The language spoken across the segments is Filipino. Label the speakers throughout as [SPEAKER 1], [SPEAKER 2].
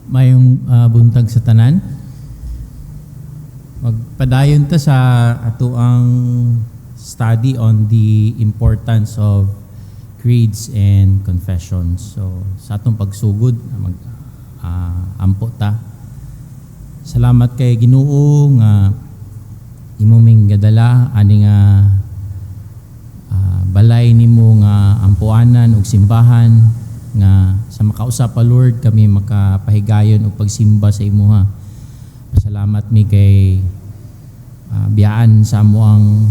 [SPEAKER 1] Mayong buntag sa tanan. Magpadayon ta sa ato ang study on the importance of creeds and confessions. So sa atong pagsugod ampo ta. Salamat kay Ginoo nga imoming gadala ani nga balay nimo nga ampuanan ug simbahan nga sa makausap pa Lord kami makapahigayon og pagsimba sa imuha. Pasalamat mi kay biyaan sa amoang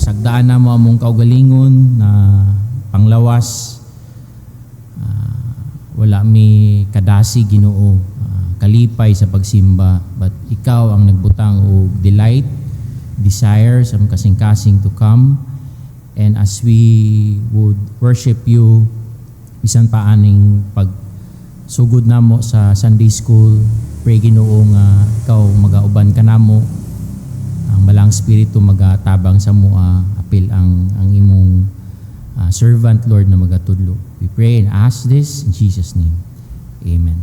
[SPEAKER 1] sagdaan na mo among kaugalingon na panglawas. Wala mi kadasi Ginoo kalipay sa pagsimba, but ikaw ang nagbutang og delight, desire sa kasing-kasing to come, and as we would worship you bisan pa aning pagsugod namo sa Sunday School, pray Ginoo nga ikaw magauban ka namo, ang balang spirito magatabang sa mua, apil ang imong servant Lord na magatudlo. We pray and ask this in Jesus name. Amen.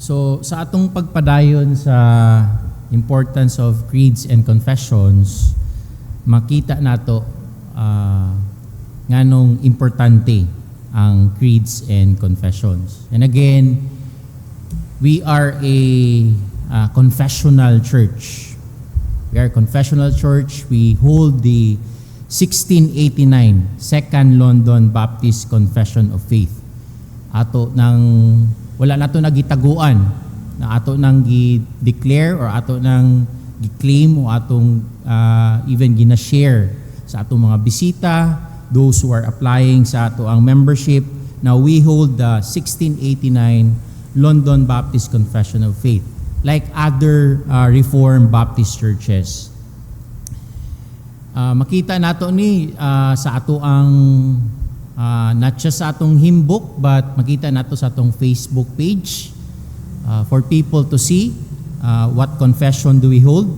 [SPEAKER 1] So sa atong pagpadayon sa importance of creeds and confessions, makita nato nganong importante ang creeds and confessions. And again, we are a confessional church. We are a confessional church. We hold the 1689 Second London Baptist Confession of Faith. Ato nang wala nato nagitaguan, na ato nang gi-declare or ato nang gi-claim o atong even gina-share sa atong mga bisita, those who are applying sa ato ang membership. Now we hold the 1689 London Baptist Confession of Faith, like other Reformed Baptist churches. Makita nato ni sa ato ang not just sa atong hymn book, but makita nato sa atong Facebook page for people to see what confession do we hold.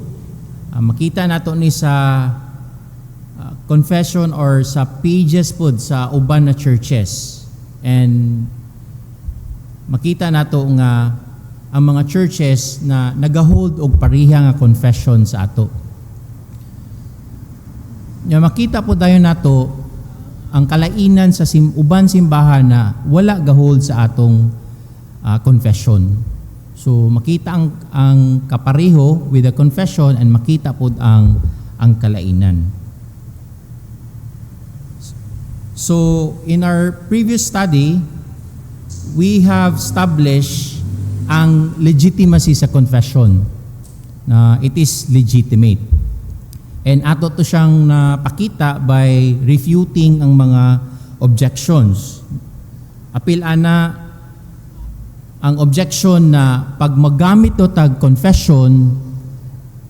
[SPEAKER 1] Makita nato ni sa confession or sa pages pod sa uban na churches, and makita nato nga ang mga churches na nagahold og pareha nga confession sa ato. Makita po tayo nato ang kalainan sa uban simbahan na wala gahold sa atong confession. So makita ang kapareho with the confession, and makita po ang kalainan. So in our previous study, we have established ang legitimacy sa confession, na it is legitimate. And ato to siyang napakita by refuting ang mga objections. Apil ana ang objection na pag magamit to tag confession,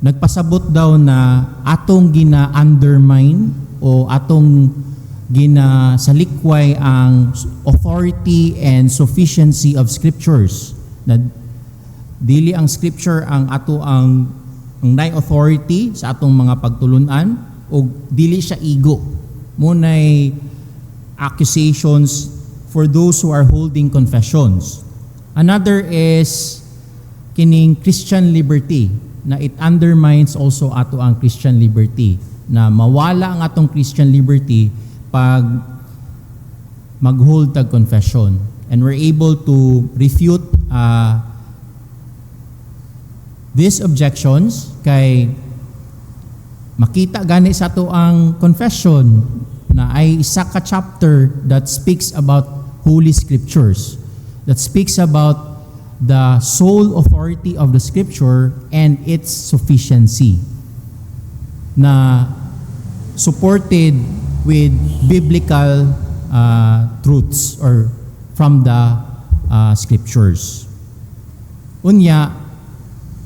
[SPEAKER 1] nagpasabot daw na atong gina-undermine o atong ginasalikway ang authority and sufficiency of scriptures. Na dili ang scripture ang ato ang nay authority sa atong mga pagtulunan, o dili siya igo. Munay accusations for those who are holding confessions. Another is kining Christian liberty, na it undermines also ato ang Christian liberty, na mawala ang atong Christian liberty pag mag-hold tag confession. And we're able to refute these objections kay makita gani sa ato ang confession na ay isa ka chapter that speaks about Holy Scriptures, that speaks about the sole authority of the Scripture and its sufficiency, na supported with biblical truths or from the Scriptures. Unya,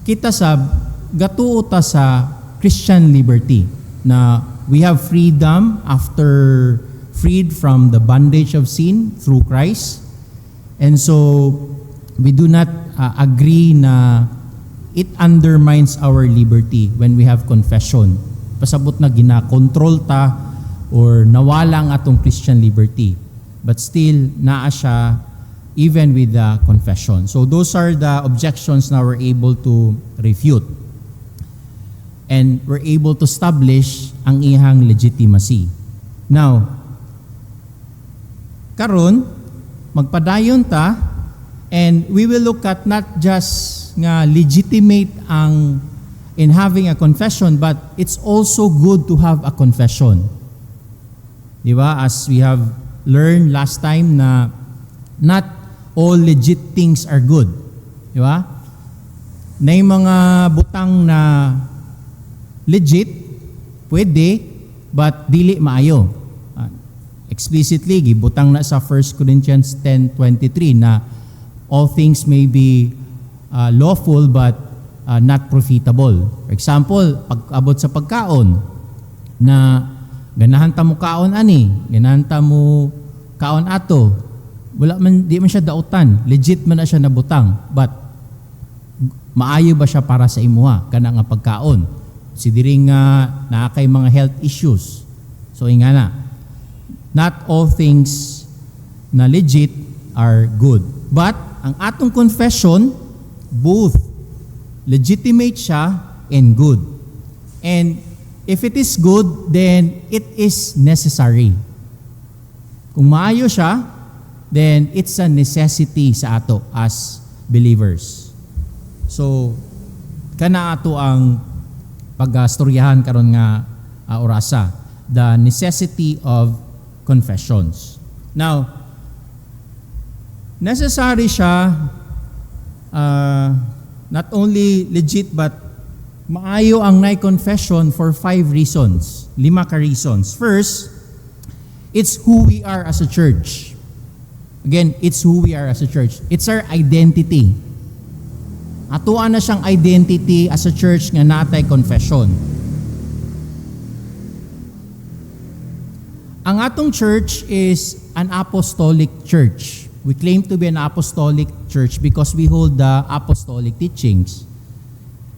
[SPEAKER 1] kita sa gatuo ta sa Christian liberty, na we have freedom after freed from the bondage of sin through Christ. And so we do not agree na it undermines our liberty when we have confession. Pasabot na ginakontrol ta or nawala ang atong Christian liberty. But still, naa siya even with the confession. So those are the objections na we're able to refute. And we're able to establish ang ihang legitimacy. Now, karon magpadayon ta, and we will look at not just nga legitimate ang in having a confession, but it's also good to have a confession. Di ba? As we have learned last time na not all legit things are good. Di ba? Na yung mga butang na legit, pwede, but dili maayo. Explicitly, gibutang na sa 1 Corinthians 10:23 na all things may be lawful but not profitable. For example, pag-abot sa pagkaon, na ganahan ta mo kaon ani, ganahan ta mo kaon ato, wala man, di man siya dautan, legit man na siya nabutang, but maayo ba siya para sa imuha, kana nga pagkaon? Si diri nga naa kay mga health issues. So inga na, not all things na legit are good. But ang atong confession, both legitimate siya and good. And if it is good, then it is necessary. Kung maayo siya, then it's a necessity sa ato as believers. So, kana ato ang pag-storyahan karon nga orasa, the necessity of confessions. Now, necessary siya, not only legit but maayo ang confession for 5 reasons, 5 ka reasons. First, it's who we are as a church. Again, it's who we are as a church. It's our identity. Atuan na siyang identity as a church nga natay confession. Ang atong church is an apostolic church. We claim to be an apostolic church because we hold the apostolic teachings.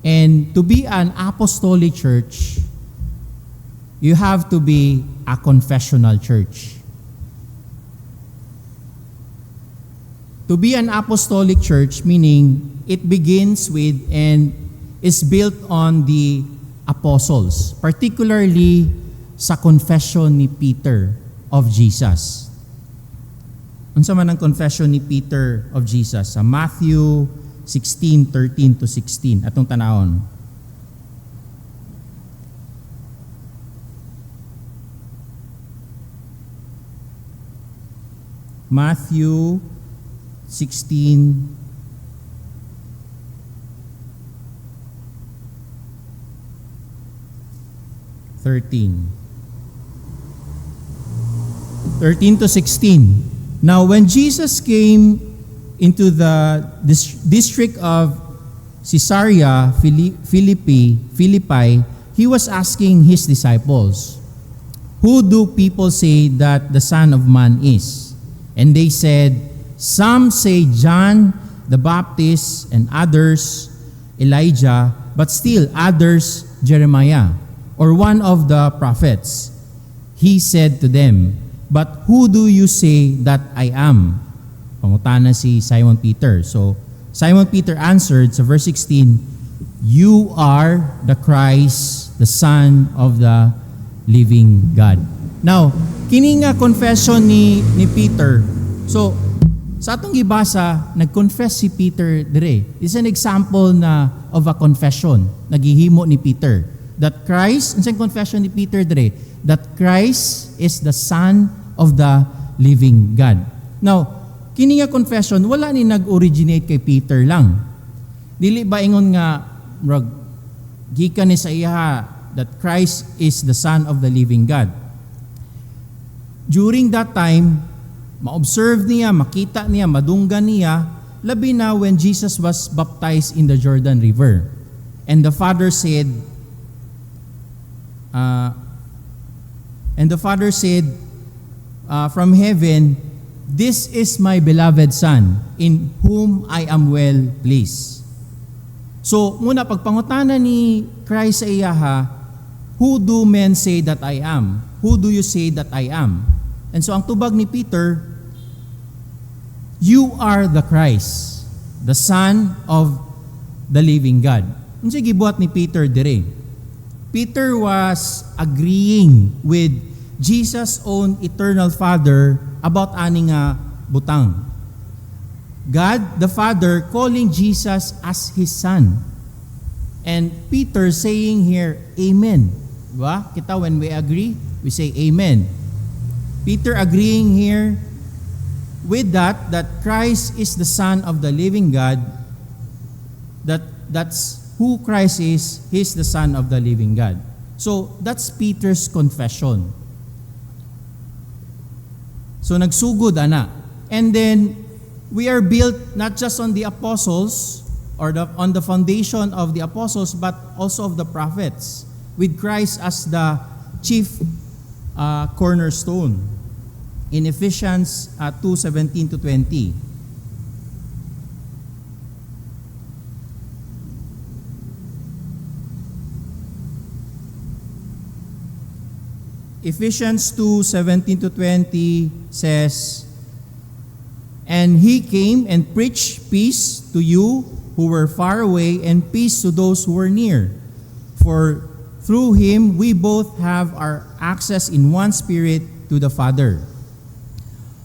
[SPEAKER 1] And to be an apostolic church, you have to be a confessional church. To be an apostolic church, meaning it begins with and is built on the apostles, particularly sa confession ni Peter of Jesus. Unsa man ang confession ni Peter of Jesus? Sa Matthew 16:13-16. Atong tanawon. Matthew 16 13 to 16. Now when Jesus came into the district of Caesarea Philippi, he was asking his disciples, "Who do people say that the Son of Man is?" And they said, "Some say John the Baptist, and others Elijah, but still others Jeremiah, or one of the prophets." He said to them, "But who do you say that I am?" Pangutana si Simon Peter. So Simon Peter answered sa verse 16, "You are the Christ, the Son of the living God." Now, kini nga confession ni Peter. So, sa atong gibasa, nag-confess si Peter dire. It's an example na of a confession naghihimo ni Peter. That Christ, ang confession ni Peter dire, that Christ is the Son of the living God. Now, kini nga confession, wala ni nag-originate kay Peter lang. Dili ba ingon nga, gikan ni sa iya that Christ is the Son of the living God. During that time, ma-observe niya, makita niya, madunggan niya, labi na when Jesus was baptized in the Jordan River. And the Father said, from heaven, "This is my beloved Son, in whom I am well pleased." So, muna pagpangutana ni Christ sa iyaha, "Who do men say that I am? Who do you say that I am?" And so, ang tubag ni Peter, You are the Christ, the Son of the living God. Unsay gibuhat ni Peter dire? Peter was agreeing with Jesus' own eternal Father about ani nga butang. God the Father calling Jesus as His Son. And Peter saying here, Amen. Diba? Kita, when we agree, we say Amen. Peter agreeing here with that Christ is the Son of the living God, that's who Christ is, He's the Son of the living God. So, that's Peter's confession. So, nagsugod, ana. And then, we are built not just on the apostles, or on the foundation of the apostles, but also of the prophets, with Christ as the chief cornerstone. In Ephesians 2:17 to 20. Ephesians 2:17 to 20 says, "And He came and preached peace to you who were far away, and peace to those who were near. For through Him we both have our access in one Spirit to the Father.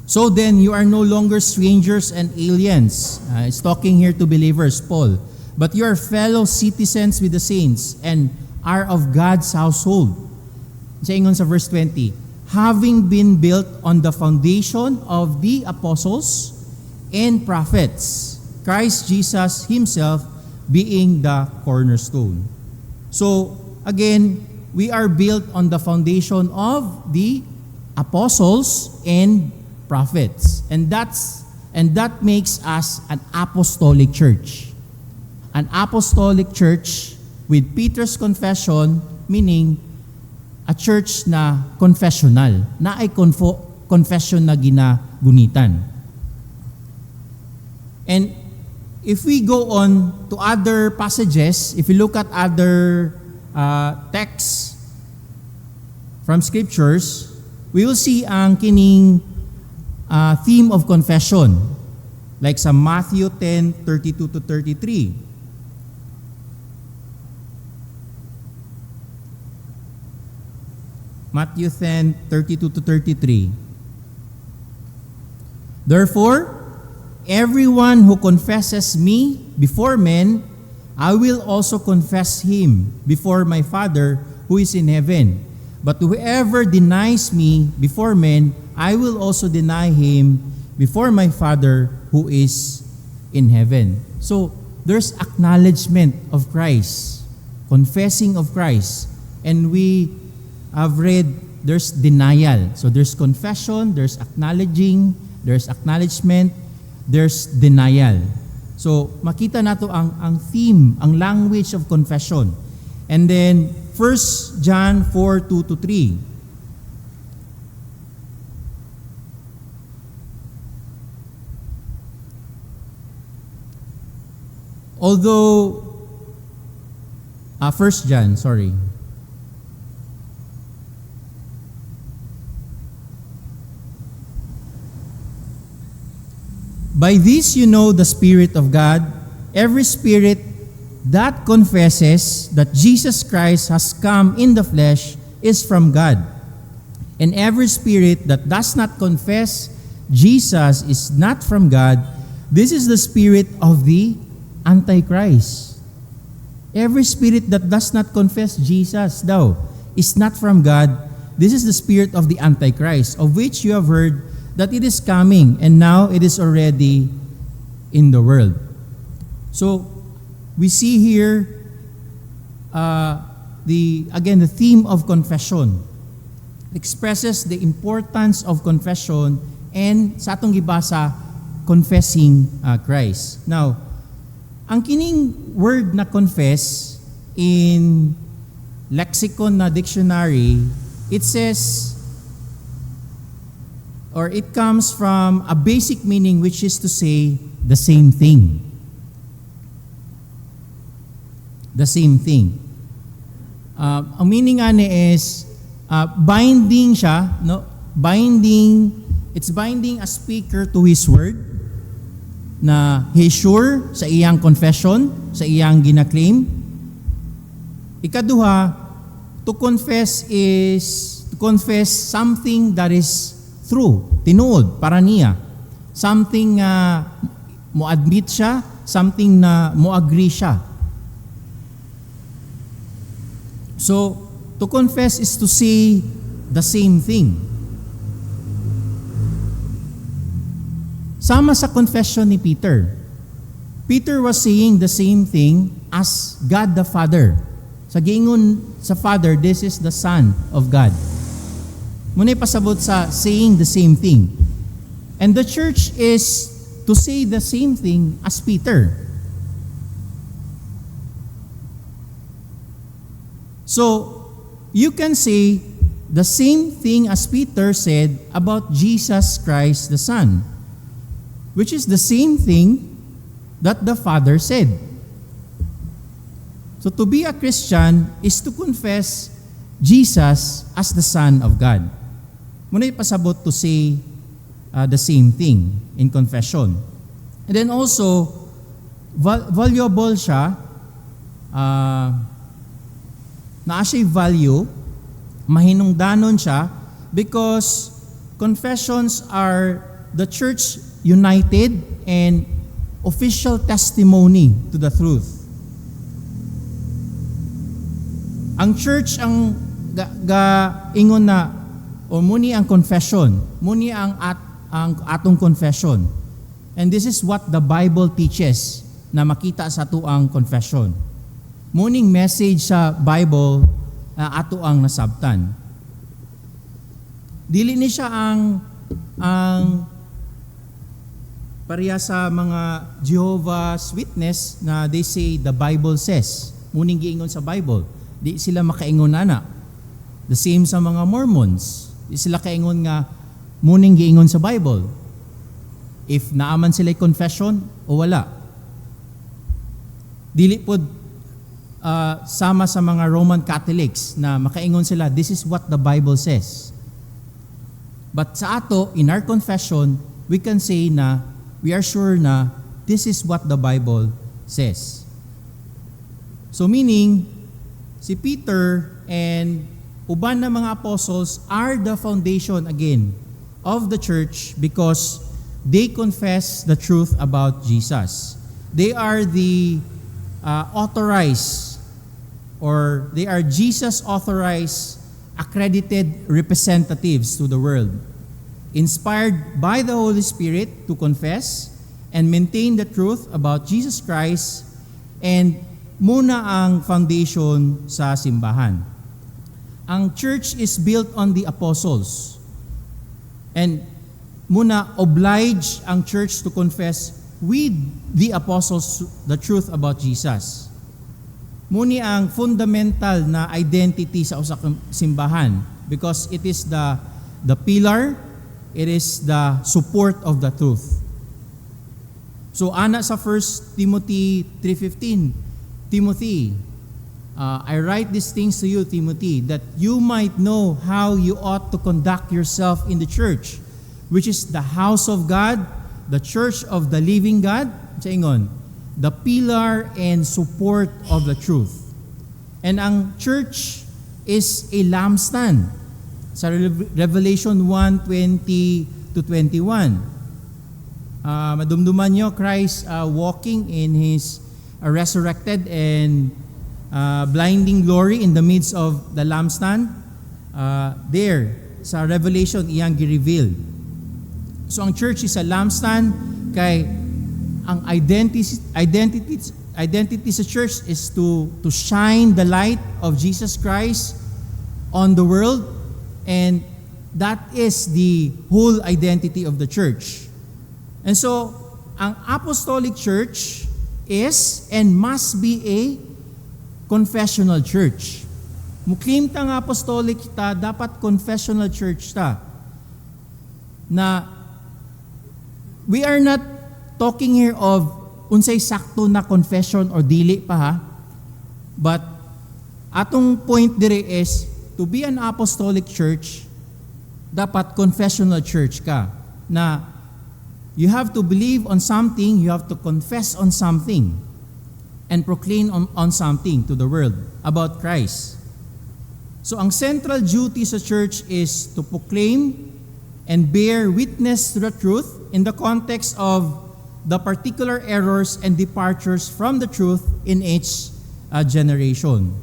[SPEAKER 1] So then you are no longer strangers and aliens." It's talking here to believers, Paul. "But you are fellow citizens with the saints and are of God's household." Sa ingon sa verse 20, "Having been built on the foundation of the apostles and prophets, Christ Jesus Himself being the cornerstone." So again, we are built on the foundation of the apostles and prophets. And that makes us an apostolic church. An apostolic church with Peter's confession, meaning a church na confessional, na ay confession na ginagunitan. And if we go on to other passages, if we look at other texts from scriptures, we will see ang kining theme of confession, like sa Matthew 10:32 to 33. Matthew 10:32 to 33. "Therefore, everyone who confesses me before men, I will also confess him before my Father who is in heaven. But whoever denies me before men, I will also deny him before my Father who is in heaven." So, there's acknowledgement of Christ, confessing of Christ. And we have read, there's denial. So, there's confession, there's acknowledging, there's acknowledgement, there's denial. So, makita nato ang theme, ang language of confession. And then, 1 John 4:2 to 3. Although, 1 John, sorry. "By this you know the Spirit of God. Every spirit that confesses that Jesus Christ has come in the flesh is from God. And every spirit that does not confess Jesus is not from God. This is the spirit of the Antichrist." Every spirit that does not confess Jesus daw is not from God. This is the spirit of the Antichrist, of which you have heard that it is coming, and now it is already in the world. So, we see here the theme of confession. It expresses the importance of confession and sa atong gibasa, confessing Christ. Now, ang kining word na confess in lexicon na dictionary, it says, or it comes from a basic meaning, which is to say the same thing. The same thing. Ang meaning nga ni is binding siya, no? Binding, it's binding a speaker to his word, na he sure sa iyang confession, sa iyang gina-claim. Ikaduha, to confess is to confess something that is true, tinuod, para niya. Something mo admit siya, something na mo agree siya. So, to confess is to say the same thing. Sama sa confession ni Peter. Peter was saying the same thing as God the Father. Sa giingon sa Father, this is the Son of God. Muna'y pasabot sa saying the same thing. And the church is to say the same thing as Peter. So, you can say the same thing as Peter said about Jesus Christ the Son, which is the same thing that the Father said. So to be a Christian is to confess Jesus as the Son of God. Muna'y pasabot to say the same thing in confession. And then also, valuable siya, naa siya'y value, mahinungdanon siya, because confessions are the church united and official testimony to the truth. Ang church ang ingon na o muni ang confession, muni ang atong confession. And this is what the Bible teaches na makita sa ato ang confession. Muning message sa Bible na ato ang nasabtan. Dili ni siya ang pareha sa mga Jehovah's Witness na they say the Bible says. Muning giingon sa Bible. Di sila makaingon ana. The same sa mga Mormons. Di sila kaingon nga muning giingon sa Bible. If naaman sila confession o wala. Dili pod sama sa mga Roman Catholics na makaingon sila, this is what the Bible says. But sa ato, in our confession, we can say na we are sure na this is what the Bible says. So meaning, si Peter and uban na mga apostles are the foundation again of the church because they confess the truth about Jesus. They are the authorized, or they are Jesus authorized, accredited representatives to the world, inspired by the Holy Spirit to confess and maintain the truth about Jesus Christ, and muna ang foundation sa simbahan. Ang church is built on the apostles, and muna oblige ang church to confess with the apostles the truth about Jesus. Muni ang fundamental na identity sa usa ka simbahan because it is the pillar, it is the support of the truth. So ana sa 1 Timothy 3:15, Timothy, I write these things to you, Timothy, that you might know how you ought to conduct yourself in the church, which is the house of God, the church of the living God, the pillar and support of the truth. And ang church is a lampstand. Sa Revelation 1:20-21, madumduman nyo Christ walking in His resurrected and blinding glory in the midst of the lampstand. There, sa Revelation, iyang gi-reveal. So ang church is a lampstand, kay ang identity sa church is to shine the light of Jesus Christ on the world, and that is the whole identity of the church. And so, ang apostolic church is and must be a confessional church. Muklaim ta nga apostolic ta, dapat confessional church ta. Na we are not talking here of unsay sakto na confession or dili pa ha. But atong point dire is to be an apostolic church, dapat confessional church ka. Na You have to believe on something, you have to confess on something, and proclaim on something to the world about Christ. So ang central duty sa church is to proclaim and bear witness to the truth in the context of the particular errors and departures from the truth in each generation.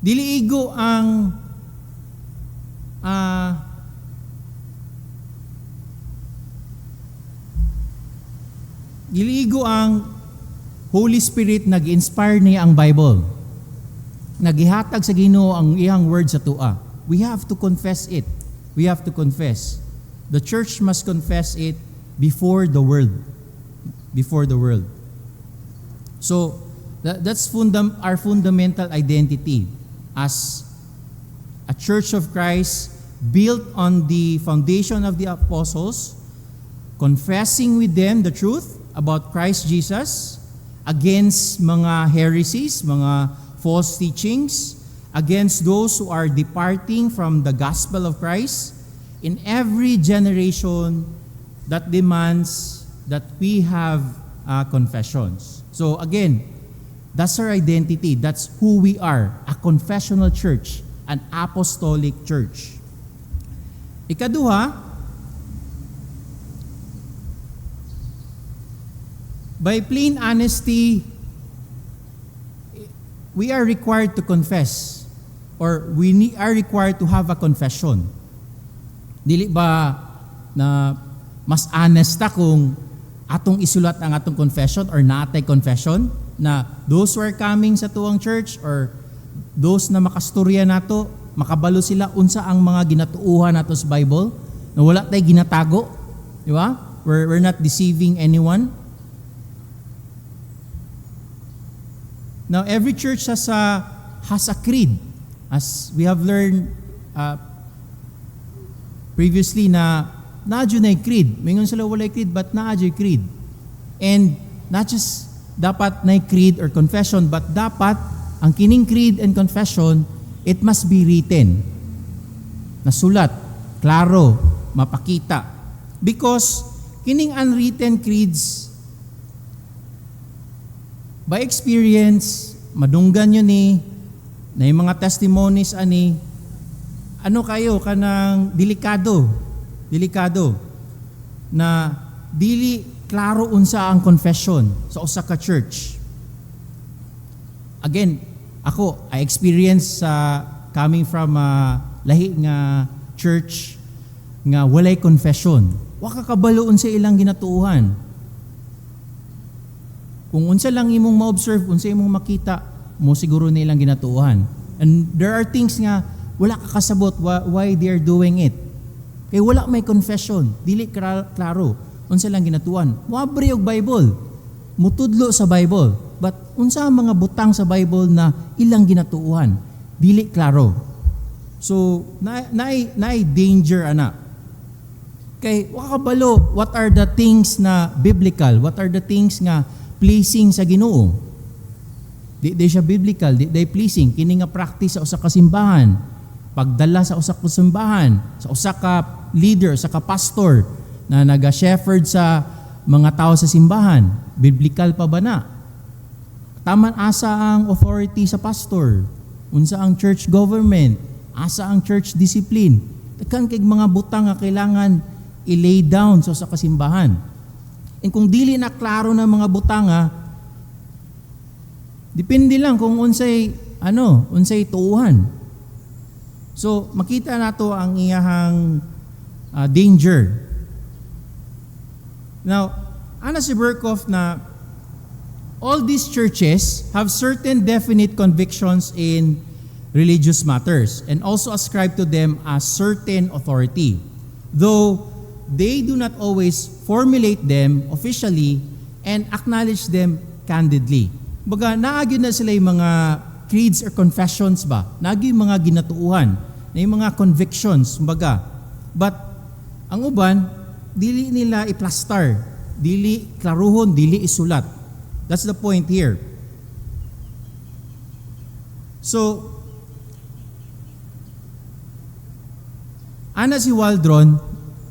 [SPEAKER 1] Diliigo ang Holy Spirit nag-inspire niya ang Bible. Nagihatag sa Ginoo ang iyang word sa tua. We have to confess it. We have to confess. The church must confess it before the world. Before the world. So, that's our fundamental identity as a church of Christ built on the foundation of the apostles, confessing with them the truth about Christ Jesus against mga heresies, mga false teachings, against those who are departing from the gospel of Christ in every generation that demands that we have confessions. So again, that's our identity. That's who we are, a confessional church, an apostolic church. Ikaduha, by plain honesty, we are required to confess, or are required to have a confession. Dili ba na mas honest ta kung atong isulat ang atong confession or natay confession? Na those who are coming sa tuwang church or those na makastorya nato, makabalo sila unsa ang mga ginatuuhan nato sa Bible, na wala tay ginatago, di ba? We're not deceiving anyone. Now every church has a creed, as we have learned previously na naadyo na creed. Mingon sila walay creed, but naadyo creed. And not just dapat na creed or confession, but dapat ang kining creed and confession, it must be written. Nasulat, klaro, mapakita. Because kining unwritten creeds, by experience, madunggan yun na yung mga testimonies ano kayo, kanang delikado, na dili klaro unsa ang confession sa usa ka church. Again, I experience coming from lahi nga church nga walay confession. Wa ka kabalo unsa ilang ginatuuhan. Kung unsa lang imong ma-observe, unsa imong makita, mo siguro na ilang ginatuuhan. And there are things nga wala ka kasabot why they are doing it. Kay wala may confession, dili klaro. Unsa lang ginatuan? Muabri og Bible. Mutudlo sa Bible. But unsa ang mga butang sa Bible na ilang ginatuuhan? Dili klaro. So, naay danger ana. Kay wakabalo, what are the things na biblical? What are the things nga pleasing sa Ginoo? Di siya biblical, di pleasing. Kini nga practice sa usa ka simbahan. Pagdala sa usa ka simbahan, sa usa ka leader, sa ka pastor, na naga-shepherd sa mga tao sa simbahan, biblical pa ba na? Taman asa ang authority sa pastor? Unsa ang church government? Asa ang church discipline? Daghan kay mga butang nga kailangan i-lay down sa kasimbahan. And kung dili na klaro na mga butang depende lang kung unsay tuuhan. So makita nato ang iyahang danger. Now, ana si Berkhoff na all these churches have certain definite convictions in religious matters and also ascribe to them a certain authority, though they do not always formulate them officially and acknowledge them candidly. Baga, naagyo na sila yung mga creeds or confessions ba? Naagyo yung mga ginatuuhan, na yung mga convictions, baga. But, ang uban, dili nila iplastar, dili klaruhon, dili isulat. That's the point here. So, ana si Waldron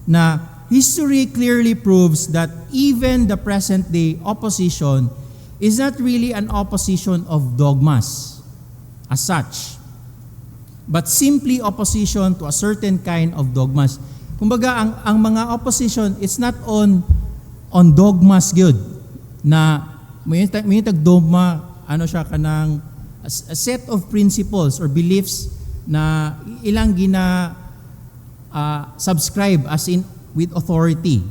[SPEAKER 1] na history clearly proves that even the present day opposition is not really an opposition of dogmas as such, but simply opposition to a certain kind of dogmas. Kumbaga, ang mga opposition, it's not on dogmas good, na may dogma, ano siya kanang a set of principles or beliefs na ilang subscribe as in with authority.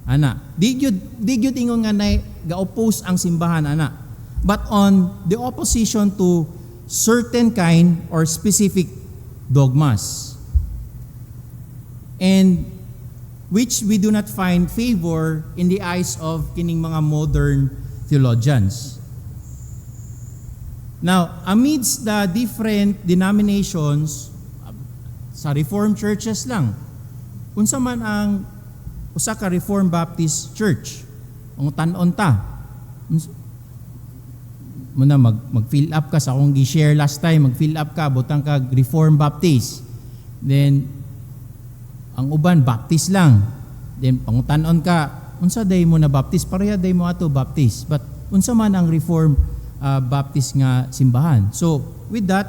[SPEAKER 1] Ana, di gyud ingon nga nay ga-oppose ang simbahan, ana. But on the opposition to certain kind or specific dogmas, and which we do not find favor in the eyes of kining mga modern theologians. Now, amidst the different denominations sa Reformed churches lang, unsa man ang usa ka Reformed Baptist Church, ang tan-on ta. Muna mag-fill up ka sa akong gi-share last time, mag-fill up ka, butang ka Reformed Baptist. Then, ang uban, Baptist lang. Then, pangutan-on ka, unsa day mo na Baptist? Pareha day mo ato Baptist. But, unsa man ang Reformed Baptist nga simbahan. So, with that,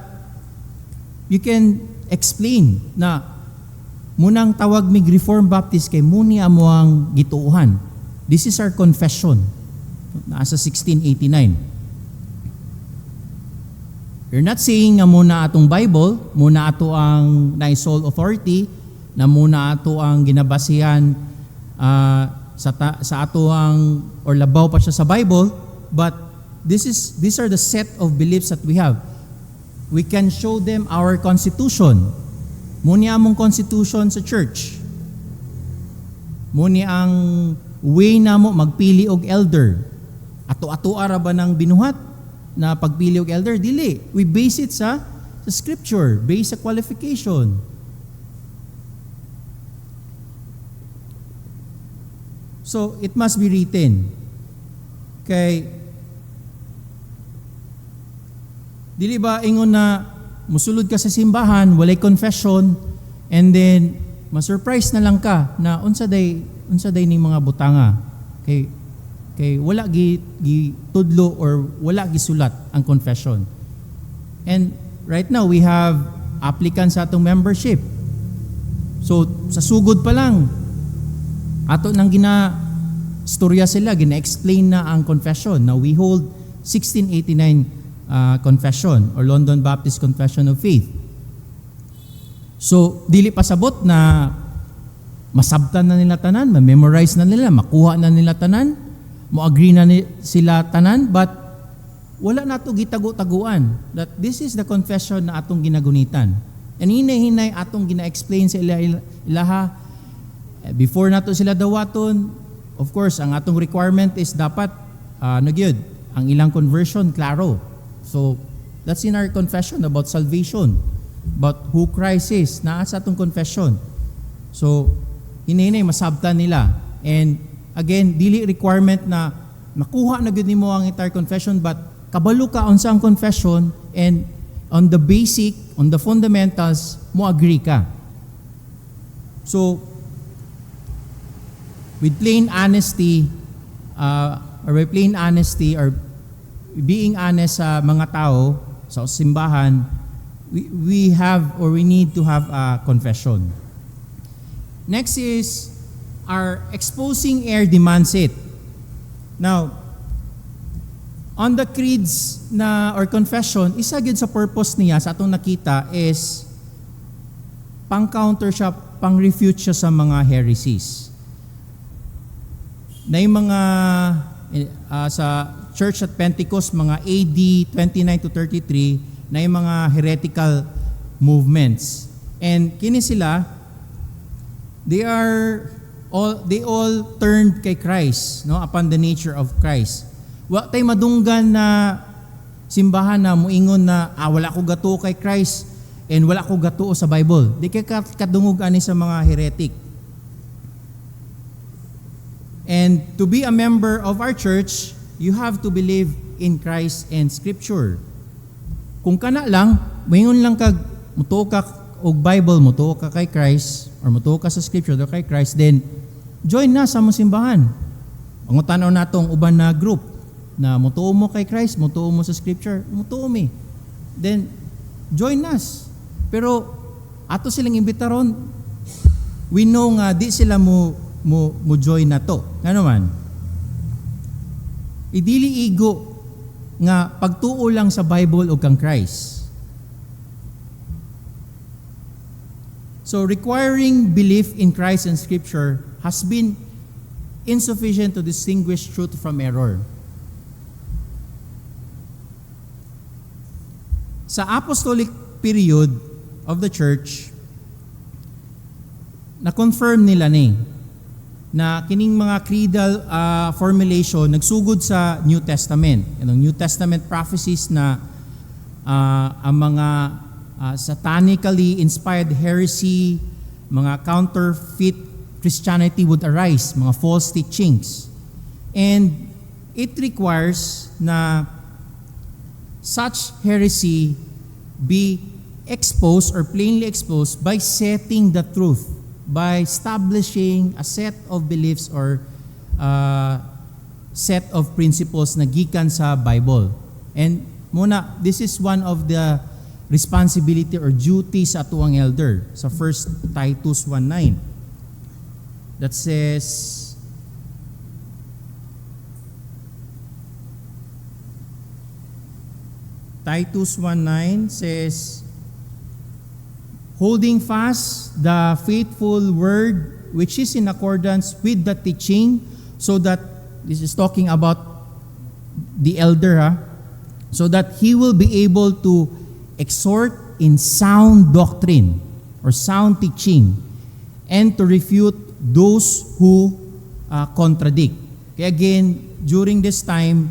[SPEAKER 1] you can explain na munang tawag mig Reformed Baptist kay muni amo ang gituuhan. This is our confession. Nasa 1689. We're not saying nga muna atong Bible, muna ato ang naisol authority, na muna ato ang ginabasihan sa ato ang or labaw pa siya sa Bible, but these are the set of beliefs that we have. We can show them our constitution. Muni among constitution sa church. Muni ang way namo magpili og elder. Ato-ato ara ba nang binuhat na pagpili og elder? Dili. We base it sa scripture, based sa qualification. So, it must be written. Kay dili ba ingon na musulod ka sa simbahan, walay confession, and then ma-surprise na lang ka na unsa day ning mga butanga. Kay wala gi tudlo or wala gisulat ang confession. And right now we have applicants sa atong membership. So sa sugod pa lang ato nang storya sila, gina-explain na ang confession. Now we hold 1689 confession or London Baptist Confession of Faith. So, dili pasabot na masabtan na nila tanan, ma-memorize na nila, makuha na nila tanan, mo-agree na sila tanan, but wala na ito gitago-taguan that this is the confession na atong ginagunitan. And hinay-hinay atong gina-explain sa ilaha. Before nato sila dawaton, of course, ang atong requirement is dapat, ang ilang conversion, klaro. So, that's in our confession about salvation, about who Christ is, naa sa atong confession. So, hinay masabtan nila. And again, dili requirement na makuha na gud nimo ang entire confession, but kabalo ka unsa ang confession, and on the basic, on the fundamentals, mo agree ka. So, with plain honesty, or being honest sa mga tao, sa simbahan, we need to have a confession. Next is, our exposing air demands it. Now, on the creeds or confession, isa gyud sa purpose niya sa atong nakita is pang-counter siya, pang-refute siya sa mga heresies. Na yung mga sa Church at Pentecost, mga AD 29 to 33, na yung mga heretical movements. And kini sila, they all turned kay Christ, no, upon the nature of Christ. Wa tay madunggan na simbahan na muingon na wala ko gato kay Christ and wala ko gato sa Bible. Di kay kadungog ani sa mga heretic. And to be a member of our church, you have to believe in Christ and Scripture. kung kana lang, mayon lang kag mutuo ka og Bible, mutuo ka kay Christ, or mutuo ka sa Scripture or kay Christ, then join na sa mong simbahan. Ang tanaw natong uban na group na mutuo mo kay Christ, mutuo mo sa Scripture, mutuo mi. Then join us. Pero ato silang imbitaron, we know nga di sila mo join na to. Nga naman, idili igo nga pagtuo lang sa Bible o kang Christ. So requiring belief in Christ and Scripture has been insufficient to distinguish truth from error. Sa apostolic period of the church, na-confirm nila na kining mga creedal formulation nagsugod sa New Testament. Yung New Testament prophecies na ang mga satanically inspired heresy, mga counterfeit Christianity would arise, mga false teachings. And it requires na such heresy be exposed or plainly exposed by setting the truth, by establishing a set of beliefs or set of principles na gikan sa Bible. And muna, this is one of the responsibility or duties sa atuang elder sa 1 Titus 1:9 that says, Titus 1:9 says, holding fast the faithful word which is in accordance with the teaching, so that, this is talking about the elder, so that he will be able to exhort in sound doctrine or sound teaching and to refute those who contradict. Kaya again, during this time,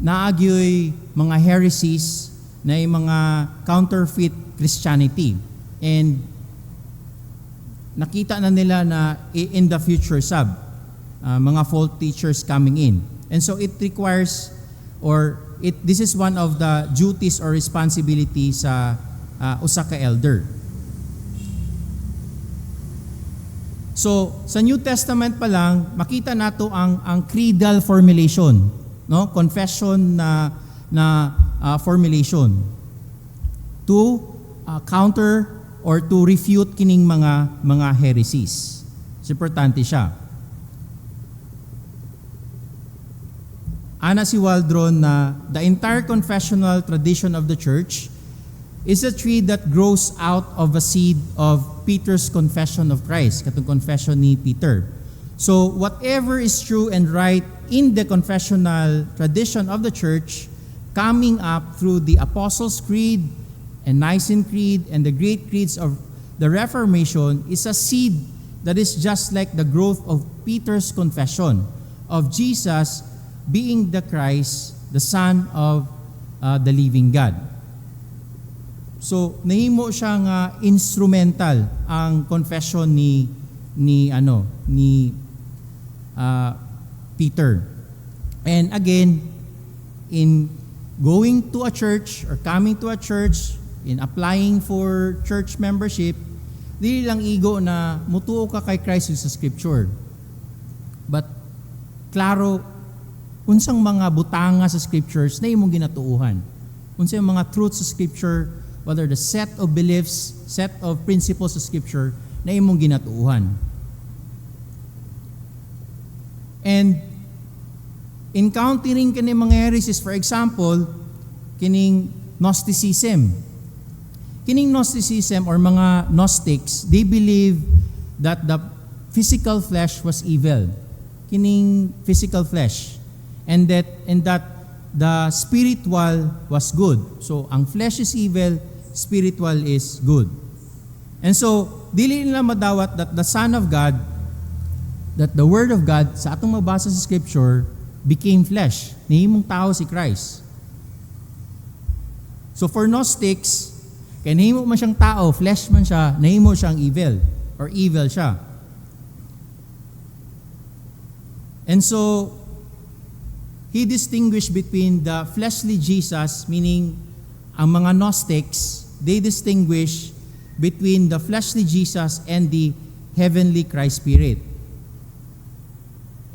[SPEAKER 1] naagyoy mga heresies na yung mga counterfeit Christianity. And nakita na nila na in the future mga false teachers coming in. And so it requires, this is one of the duties or responsibilities sa usa ka elder. So sa New Testament pa lang, makita nato ang creedal formulation, no? Confession na formulation to counter or to refute kining mga heresies. So, importante siya. Ana si Waldron na the entire confessional tradition of the church is a tree that grows out of a seed of Peter's confession of Christ, katong confession ni Peter. So whatever is true and right in the confessional tradition of the church, coming up through the Apostles' Creed and Nicene Creed and the great creeds of the Reformation, is a seed that is just like the growth of Peter's confession of Jesus being the Christ, the Son of the living God. So nahimo siya nga instrumental ang confession ni Peter. And again, in going to a church or coming to a church, in applying for church membership, dili lang igo na mutuo ka kay Christ sa Scripture. But klaro, unsang mga butanga sa Scriptures na imong ginatuuhan. Unsang mga truths sa Scripture, whether the set of beliefs, set of principles sa Scripture na imong ginatuuhan. And encountering kini mga heresies, for example, kining Gnosticism. Kining Gnosticism or mga Gnostics, they believe that the physical flesh was evil. Kining physical flesh. And that the spiritual was good. So ang flesh is evil, spiritual is good. And so dili nila madawat that the Son of God, that the Word of God sa atong mabasa sa Scripture became flesh. Nahimong tao si Christ. So for Gnostics, kaya nahimo man siyang tao, flesh man siya, nahimo siyang evil or evil siya. And so he distinguished between the fleshly Jesus, meaning ang mga Gnostics, they distinguish between the fleshly Jesus and the heavenly Christ Spirit.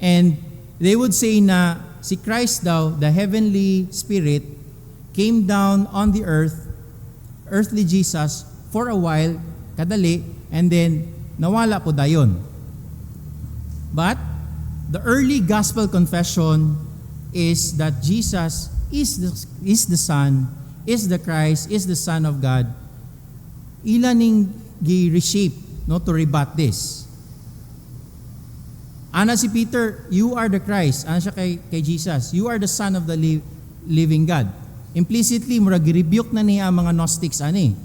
[SPEAKER 1] And they would say na si Christ daw, the heavenly Spirit, came down on the earth, earthly Jesus, for a while, kadali, and then nawala po dayon. But the early gospel confession is that Jesus is the Son, is the Christ, is the Son of God. Ilan ning gi-reshape no, to rebut this. Ana si Peter, you are the Christ. Ana siya kay Jesus, you are the Son of the living God. Implicitly, murag rebuke na niya ang mga Gnostics ani.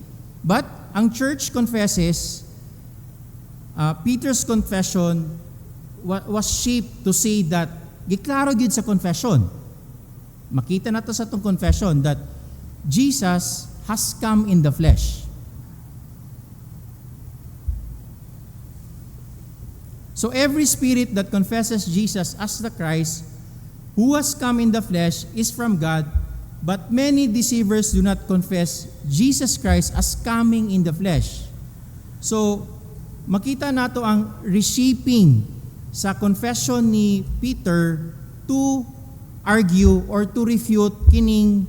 [SPEAKER 1] But ang church confesses, Peter's confession was shaped to say that, giklaro gid sa confession. Makita na to sa itong confession that Jesus has come in the flesh. So every spirit that confesses Jesus as the Christ, who has come in the flesh, is from God, but many deceivers do not confess Jesus Christ as coming in the flesh. So, makita nato ang reshaping sa confession ni Peter to argue or to refute kining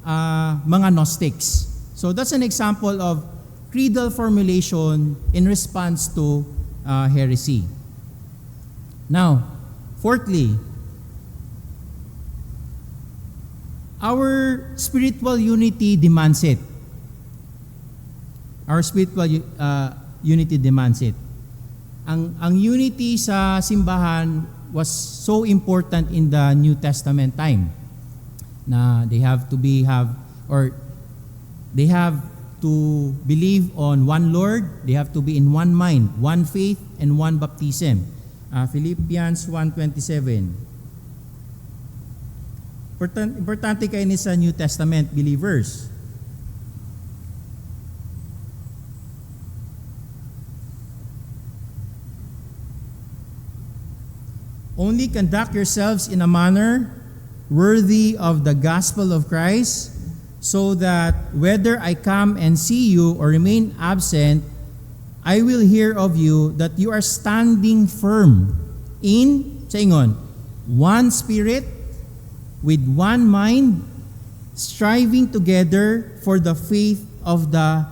[SPEAKER 1] mga Gnostics. So that's an example of creedal formulation in response to heresy. Now, fourthly, our spiritual unity demands it. Our spiritual unity demands it. Ang unity sa simbahan was so important in the New Testament time na they have to believe on one Lord, they have to be in one mind, one faith, and one baptism. Philippians 1:27. Importante kayo ni sa New Testament believers. Only conduct yourselves in a manner worthy of the gospel of Christ, so that whether I come and see you or remain absent, I will hear of you that you are standing firm in, one spirit, with one mind, striving together for the faith of the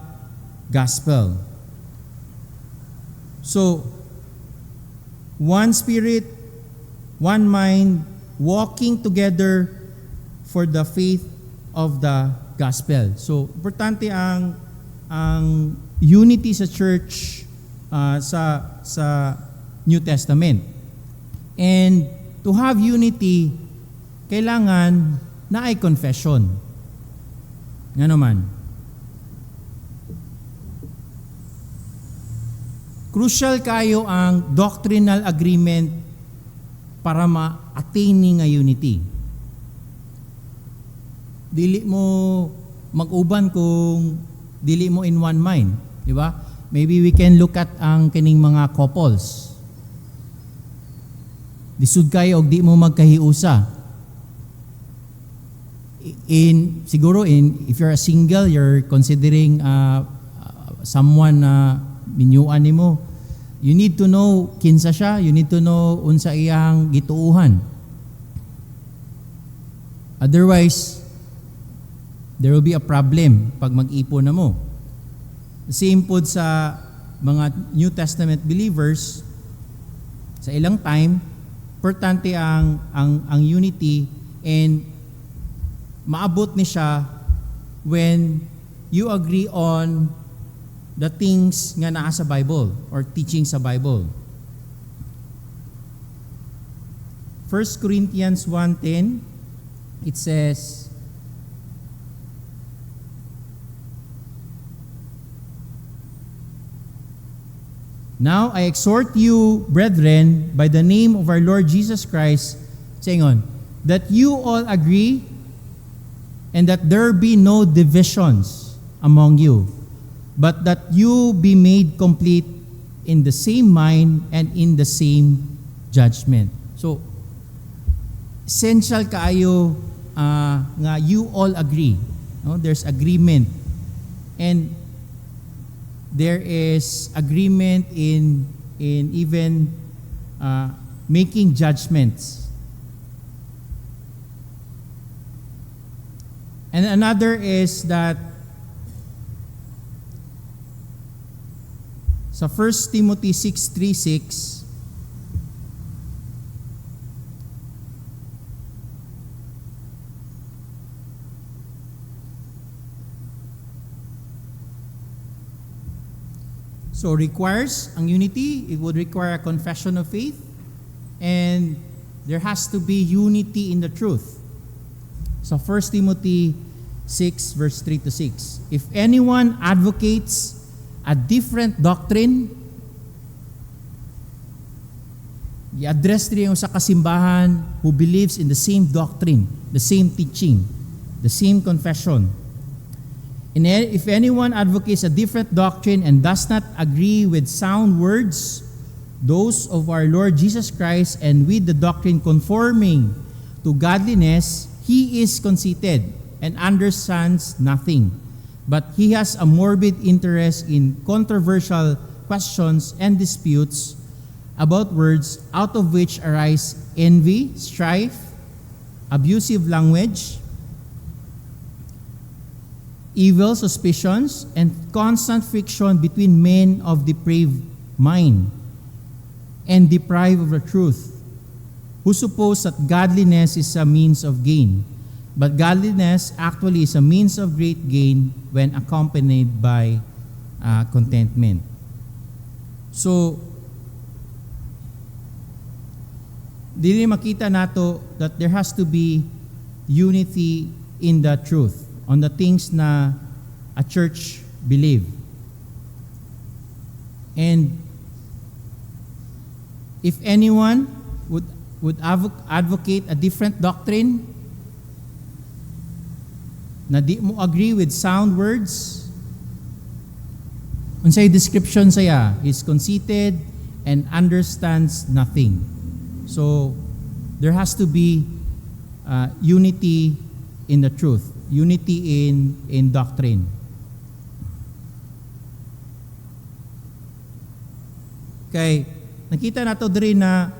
[SPEAKER 1] gospel. So, one spirit, one mind, walking together for the faith of the gospel. So, importante ang unity sa church sa New Testament. And to have unity, kailangan na ay confession. Nga naman. Crucial kayo ang doctrinal agreement para ma-attain nga unity. Dili mo mag-uban kung dili mo in one mind, di ba? Maybe we can look at ang kining mga couples. Lisod kayo og di mo magkahiusa. If you're a single, you're considering someone na minyuan nimo. You need to know kinsa siya, you need to know unsa iyang gituuhan. Otherwise, there will be a problem pag mag-ipon na mo. The same po sa mga New Testament believers, sa ilang time, importante ang unity, and maabot ni siya when you agree on the things nga naa sa Bible or teaching sa Bible. 1 Corinthians 1:10, it says, "Now I exhort you, brethren, by the name of our Lord Jesus Christ," "that you all agree and that there be no divisions among you, but that you be made complete in the same mind and in the same judgment." So, essential kaayo nga you all agree. No, there's agreement. And there is agreement in even making judgments. And another is that sa 1 Timothy 6:3-6, so requires ang unity. It would require a confession of faith, and there has to be unity in the truth. So 1 Timothy 6 verse 3-6. If anyone advocates a different doctrine, i-address rin yung sa kasimbahan who believes in the same doctrine, the same teaching, the same confession. And if anyone advocates a different doctrine and does not agree with sound words, those of our Lord Jesus Christ, and with the doctrine conforming to godliness, he is conceited and understands nothing. But he has a morbid interest in controversial questions and disputes about words, out of which arise envy, strife, abusive language, evil suspicions, and constant friction between men of depraved mind and deprived of the truth, who suppose that godliness is a means of gain. But godliness actually is a means of great gain when accompanied by contentment. So, dili makita nato that there has to be unity in the truth, on the things na a church believe. And if anyone would advocate a different doctrine, na di mo agree with sound words, unsay description saya, is conceited and understands nothing. So there has to be unity in the truth, unity in doctrine. Okay, nakita nato diri na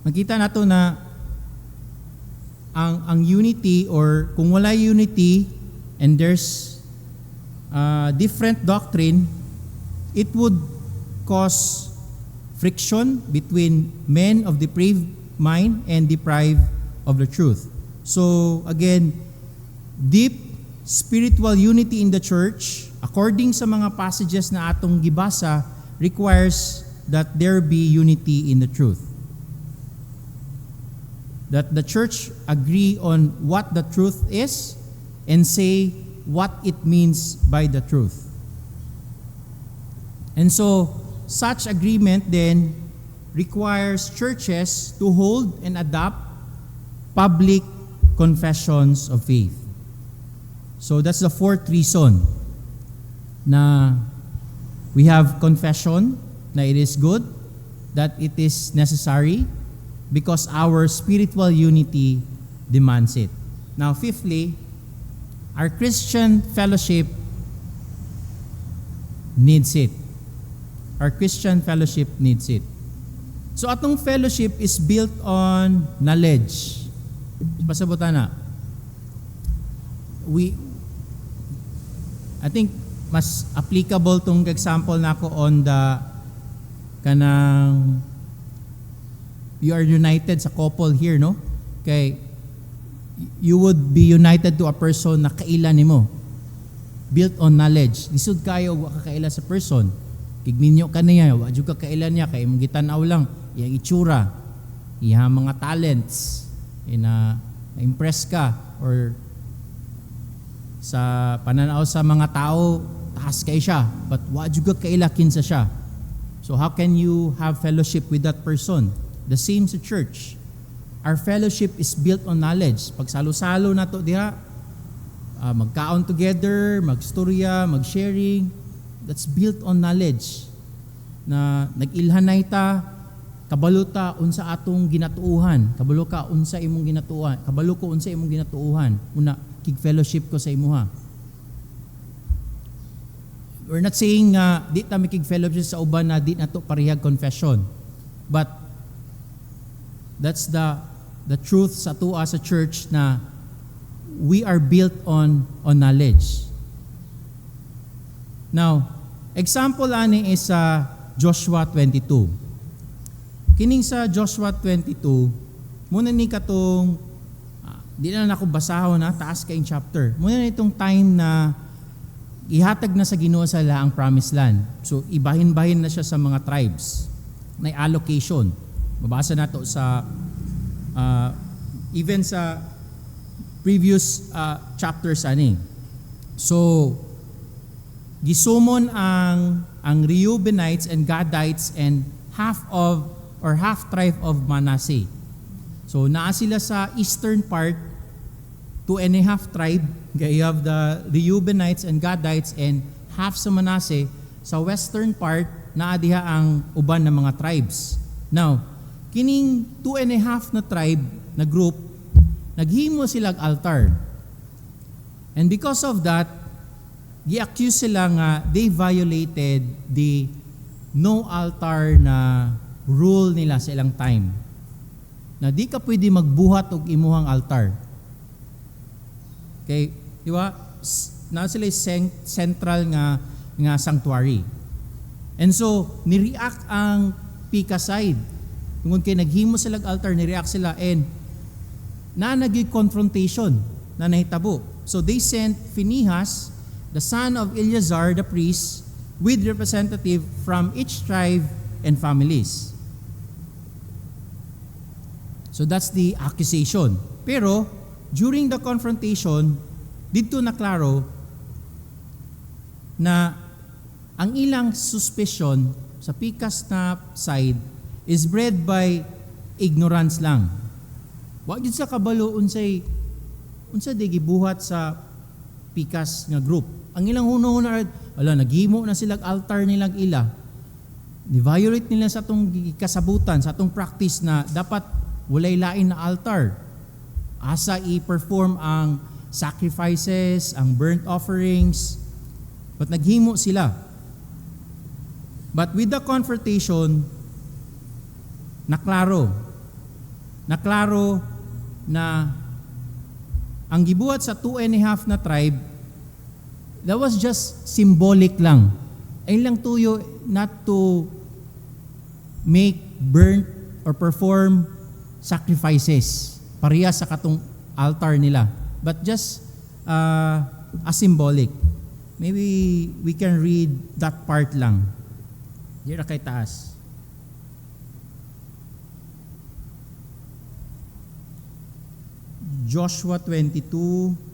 [SPEAKER 1] makita nato na ang unity, or kung wala unity and there's different doctrine, it would cause friction between men of depraved mind and deprived of the truth. So again, deep spiritual unity in the church, according sa mga passages na atong gibasa, requires that there be unity in the truth. That the church agree on what the truth is and say what it means by the truth. And so, such agreement then requires churches to hold and adopt public confessions of faith. So that's the fourth reason na we have confession, na it is good, that it is necessary, because our spiritual unity demands it. Now, fifthly, our Christian fellowship needs it. Our Christian fellowship needs it. So, atong fellowship is built on knowledge. Pasabutan na. I think mas applicable tong example nako on the kanang you are united sa couple here, no? Okay, you would be united to a person na kaila nimo, built on knowledge. Lisod kayo wa ka kaila sa person, kigminyo ka niya, wa jud ka kaila niya, kay mong gitanaw lang iyang itsura, iyang mga talents, na-impress ka, or sa pananaw sa mga tao taas kay siya, but wa jud ka kaila kinsa siya. So how can you have fellowship with that person? The same sa church. Our fellowship is built on knowledge. Pag salo-salo na to diha, magkaon together, magstorya, mag-sharing, that's built on knowledge. na nag-ilhanay ta, kabalo ta unsa atong ginatuuhan, kabalo ka unsa imong ginatuuhan, kabalo ko unsa imong ginatuuhan, una kig fellowship ko sa imuha. We're not saying di ta mikig fellowship sa uban na di nato parehag confession, but that's the truth sa tuwa sa church na we are built on knowledge. Now, example ani is sa Joshua 22. Kining sa Joshua 22, muna ni katong, di na ako basahon na, taas kayong chapter. Muna na itong time na ihatag na sa Ginoo sa ang promised land. So, ibahin-bahin na siya sa mga tribes. May allocation. Mabasa na to sa, even sa previous chapters ani. So, gisumon ang Reubenites and Gadites and half tribe of Manasseh. So naa sila sa eastern part, 2.5 tribe. You have the Reubenites and Gadites and half sa Manasseh. Sa western part, naa diha ang uban ng mga tribes. Now, kining 2.5 na tribe na group, naghimo silang altar. And because of that, i-accuse sila nga they violated the no altar na rule nila sa ilang time. Na di ka pwede magbuhat og imuhang altar. Okay, di ba? Na sila central nga sanctuary. And so, ni-react ang Pika side. Tungod kay naghimo sila altar, ni-react sila and naging confrontation na nahitabo. So they sent Phinehas, the son of Eleazar the priest, with representative from each tribe and families. So that's the accusation. Pero during the confrontation, dito na klaro na ang ilang suspicion sa pikas na side is bred by ignorance lang. Wa gyud sa kabalo unsa di gibuhat sa pikas nga group. Ang ilang hunahuna, naghimo na silang altar nilang ila. Ni-violate nila sa atong kasabutan, sa atong practice na dapat walay lain na altar. Asa i-perform ang sacrifices, ang burnt offerings. But naghimo sila. But with the confrontation, naklaro na ang gibuhat sa 2.5 na tribe, that was just symbolic lang. Ay lang tuyo not to make burnt or perform sacrifices pareha sa katong altar nila, but just a symbolic. Maybe we can read that part lang. Dira kay taas. Joshua 22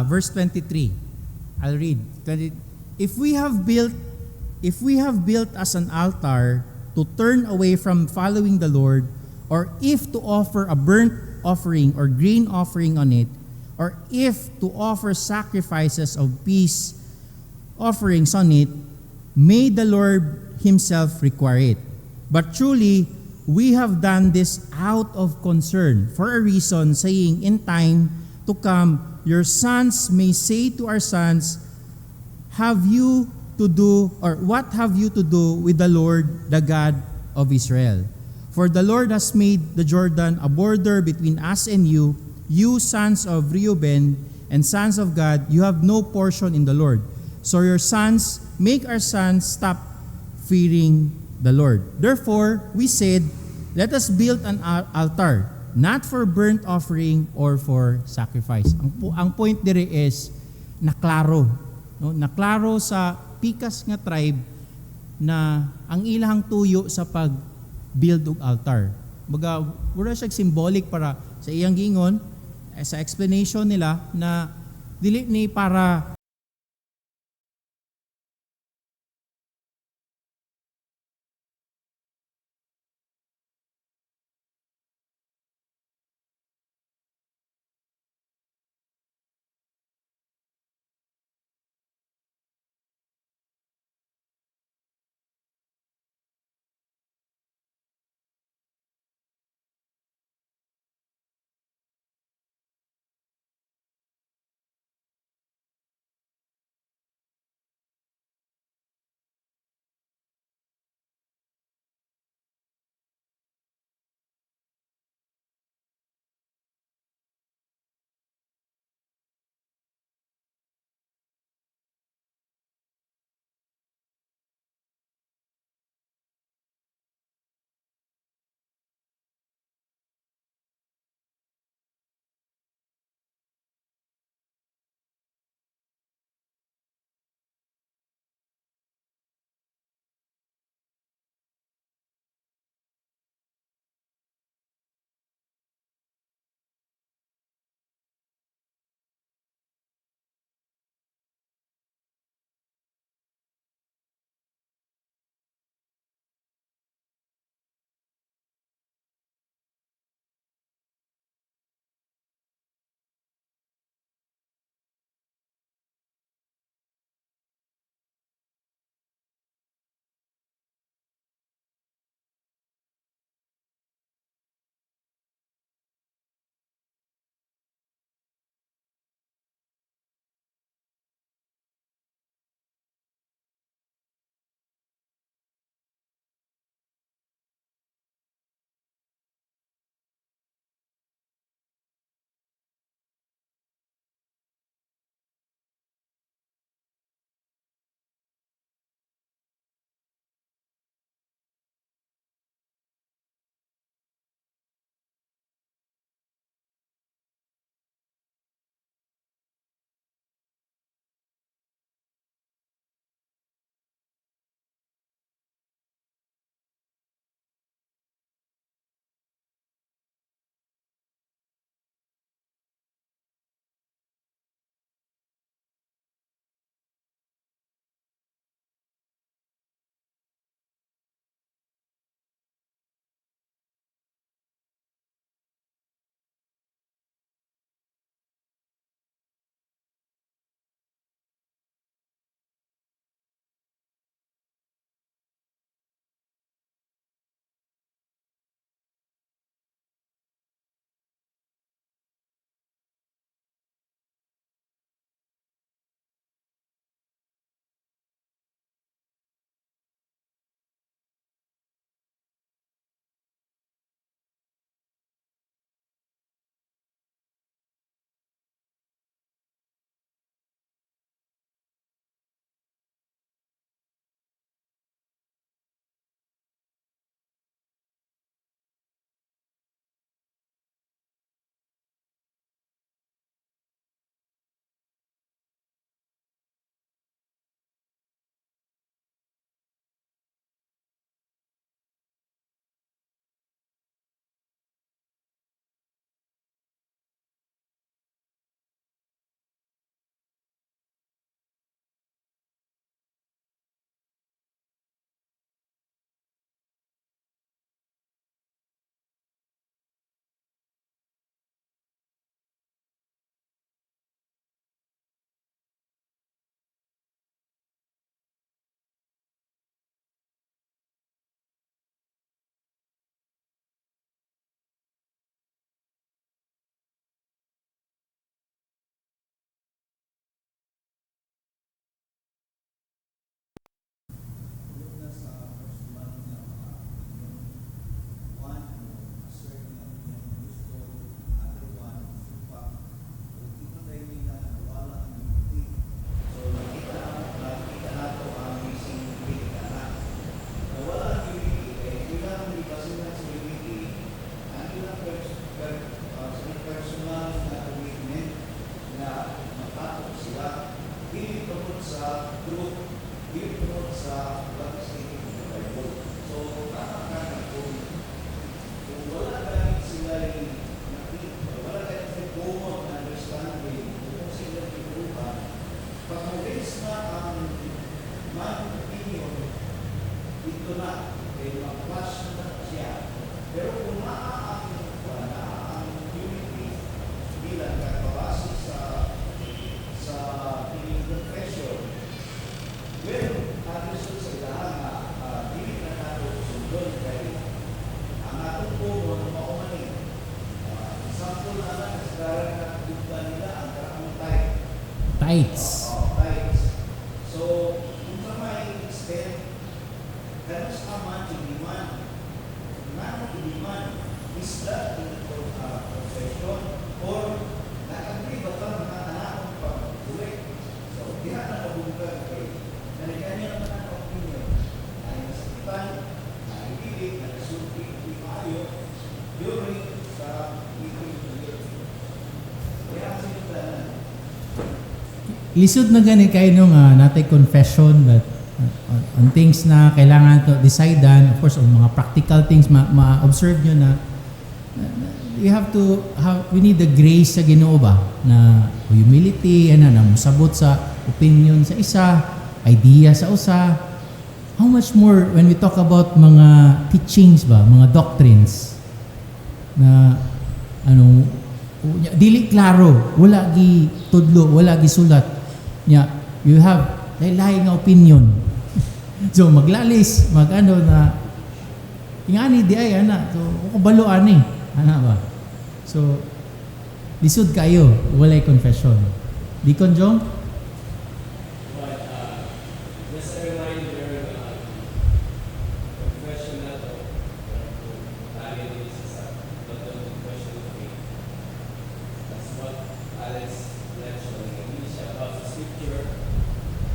[SPEAKER 1] verse 23. I'll read. If we have built as an altar to turn away from following the Lord, or if to offer a burnt offering or grain offering on it, or if to offer sacrifices of peace offerings on it, may the Lord Himself require it. But truly, we have done this out of concern, for a reason, saying, in time to come, your sons may say to our sons, have you to do, or what have you to do with the Lord, the God of Israel? For the Lord has made the Jordan a border between us and you sons of Reuben and sons of Gad, you have no portion in the Lord. So your sons, make our sons stop fearing the Lord. Therefore, we said, let us build an altar, not for burnt offering or for sacrifice. Ang point dire is naklaro, no? Naklaro sa pikas nga tribe na ang ilang tuyo sa pag-build og altar. Baga wala siya symbolic para sa iyang gingon, sa explanation nila na dili ni para Tights. Lisod na gani kayo nung natay confession, but on things na kailangan to decidean, of course, on mga practical things, ma-observe nyo na we need the grace sa Ginoo ba, na humility, na musabot sa opinion sa isa, idea sa usa. How much more when we talk about mga teachings ba, mga doctrines, na dili klaro, wala gi tudlo, wala gi sulat. You have lain nga opinion. So maglalis, na ingani di ay so kabalo ani ba. So lisod kayo, walay confession. Deacon Jong?
[SPEAKER 2] Just a reminder, confession na to, tayo din sa confession of faith. That's what Alex mentioned. Hindi siya about the scripture,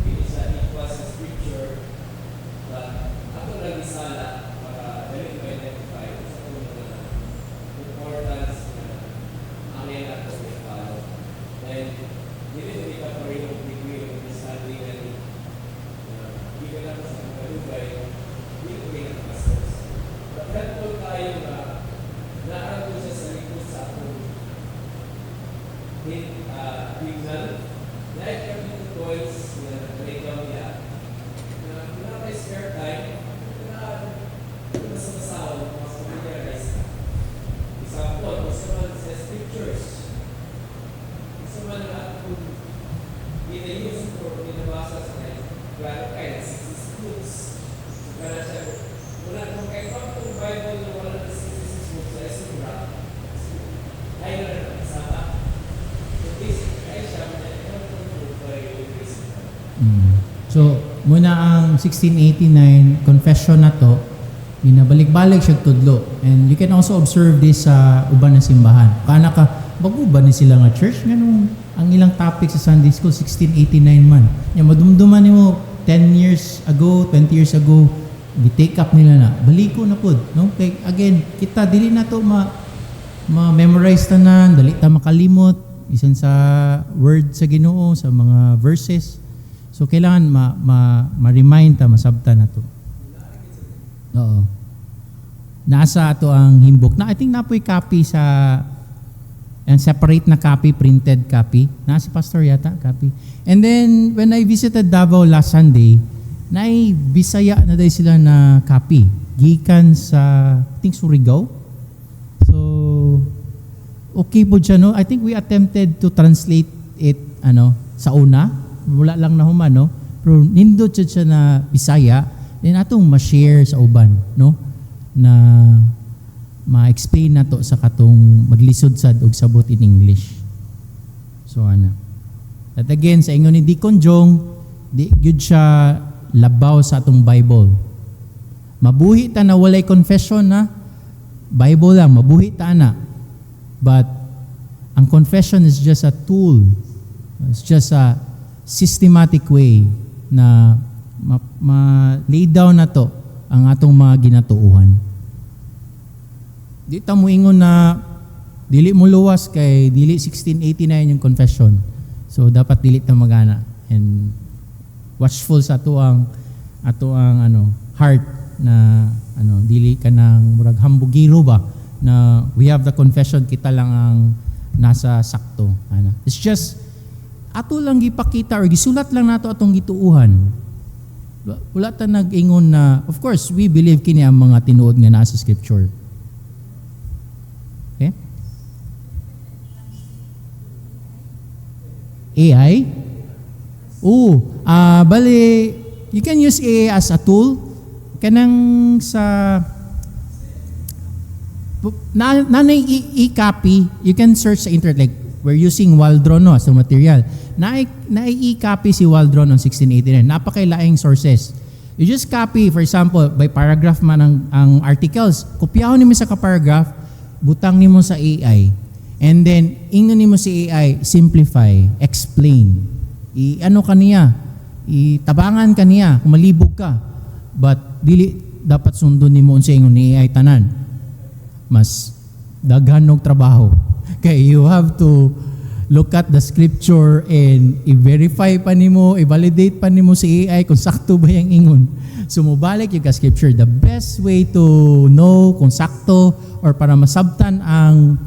[SPEAKER 2] hindi siya equal sa scripture, but ako lang isala para dali ko identify sa punto na importance na angin nato may follow. And hindi ka pa rin yung degree of understanding na hindi ka lang sa kalugay, hindi ko rin ang masters. But helpful tayo na naarap ko siya sa likod sa akong tignan. Like kami ng toys na nagkaligaw niya, na wala tayo spare time, na mas masasaw, mas familiarize ka. Example, gusto man sa scriptures, gusto man na kung ina-use or pinabasa sa kanya, gano'n kayo, 66 books. Gano'n siya, wala kung kahit pa itong Bible na wala na 66 books sa Esra, ay na rin kasama. So basic, ay siya,
[SPEAKER 1] So, muna ang 1689 confession na to, binabalik-balik siya tudlo. And you can also observe this sa uban na simbahan. Kana ka, bago ba ni sila nga church? Ganun, ang ilang topic sa Sunday School, 1689 man. Yung madumduman mo 10 years ago, 20 years ago, gi-take up nila na. Baliko na po. No? Like, again, kita, dili na to ma-memorize tanan, dali ta makalimot, isan sa word sa Ginoo, sa mga verses. So, kailangan ma-remind ta, masabta na to. Oo. Nasa ato ang himbok. I think napoy copy sa and separate na copy, printed copy. Nasa pastor yata, copy. And then, when I visited Davao last Sunday, Bisaya na dahil sila na copy. Gikan sa, I think, Surigao. So, okay po siya, no? I think we attempted to translate it, sa una. Wala lang na human, no? Pero nindot siya na Bisaya, then atong ma-share sa uban, no? Na ma-explain na to sa katong maglisod sad og sabot in English. So, At again, sa ingon ni Deacon Jong, di gyud siya labaw sa atong Bible. Mabuhi ta na walay confession, na Bible lang, mabuhi ta na. But, ang confession is just a tool. It's just a systematic way na ma-lay down na to ang atong mga ginatuuhan. Di ta mo ingon na dili mo luwas kay dili 1689 yung confession. So dapat dili ta magana and watchful sa ato ang heart na dili ka nang murag hambugiro ba na we have the confession, kita lang ang nasa sakto. It's just ato lang gipakita or gisulat lang nato atong gituuhan. wala ta nag-ingon na, of course, we believe kini ang mga tinuod nga nasa scripture. Okay? AI? Bali, you can use AI as a tool. Kanang sa i-copy, you can search sa internet, like we're using Waldron no, as a material. I-copy si Waldron on 1689. Napakailaing sources. You just copy, for example, by paragraph man ang articles. Kopyahon nimo sa ka-paragraph, butang nimo sa AI. And then, ingnon nimo si AI, simplify, explain. I-ano kaniya, itabangan kaniya, kung malibog ka. But, dili dapat sundon nimo unsa ingon ni AI tanan. Mas daghan og trabaho. Okay, you have to look at the scripture and i-verify pa nimo, i-validate pa nimo si AI kung sakto ba yung ingon. So mubalik yung ka-scripture. The best way to know kung sakto or para masabtan ang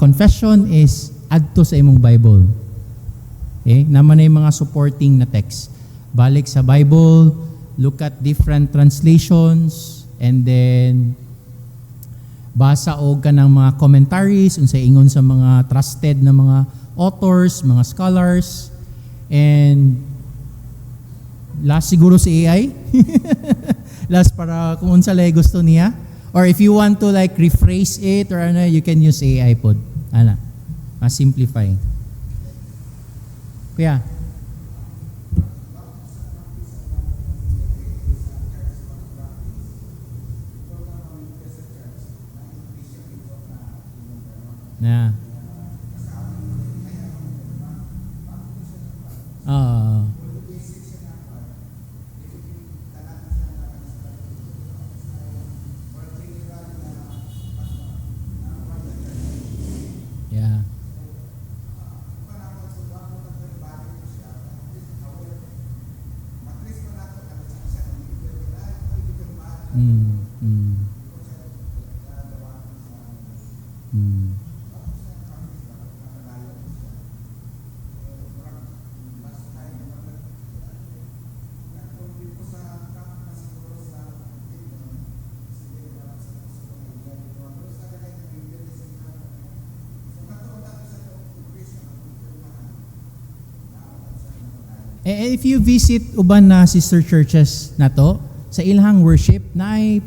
[SPEAKER 1] confession is adto sa imong Bible. Okay? Naman na yung mga supporting na text. Balik sa Bible, look at different translations, and then basa og ka ng mga commentaries unsay ingon sa mga trusted na mga authors, mga scholars, and last siguro si AI. Last para kung unsa lay gusto niya, or if you want to like rephrase it or ano, you can use AI pod. Ana, simplify. Kuya. Na. Yeah. And if you visit uban na sister churches na to, sa ilang worship, na ay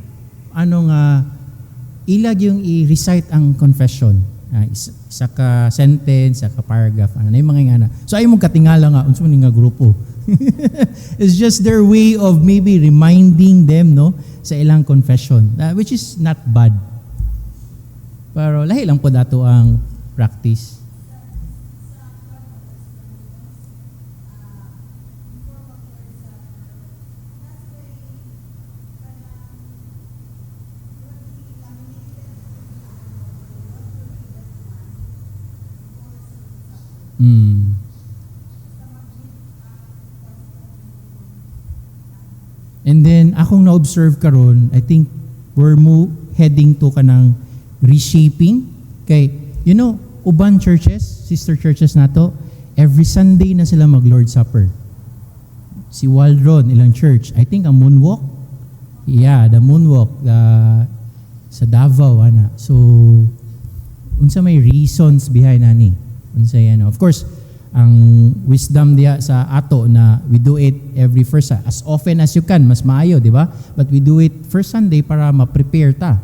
[SPEAKER 1] ilag yung i-recite ang confession. Isa ka sentence, isa ka paragraph, na yung mga nga na. So ay mong katingala nga, unsa man nga grupo. It's just their way of maybe reminding them no sa ilang confession, which is not bad. Pero lahi lang po dato ang practice. And then, akong na-observe karon, I think we're heading to kanang reshaping. Kay, uban churches, sister churches nato, every Sunday na sila mag-Lord Supper. Si Waldron, ilang church. I think ang Moonwalk. Yeah, the Moonwalk. Sa Davao, ana. So, unsa may reasons behind ani. Unsa yan. Of course, ang wisdom diya sa ato na we do it every first as often as you can, mas maayo, di ba? But we do it first Sunday para ma-prepare ta.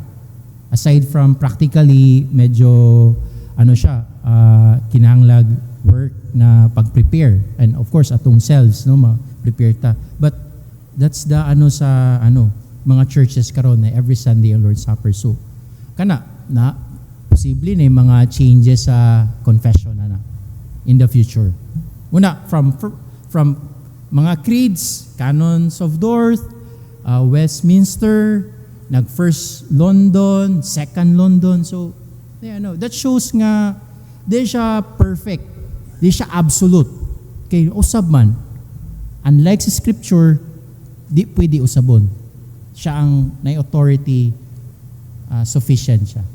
[SPEAKER 1] Aside from practically medyo kinahanglag work na pag-prepare, and of course atong selves no ma-prepare ta. But that's the mga churches karon na every Sunday ang Lord's Supper. So kana na posible na yung mga changes sa confession in the future. Una, from mga creeds, canons of Dort, Westminster, nag-first London, second London. So, that shows nga, di siya perfect, di siya absolute. Okay, usab man. Unlike sa scripture, di pwede usabon. Siya ang na-authority, sufficient siya.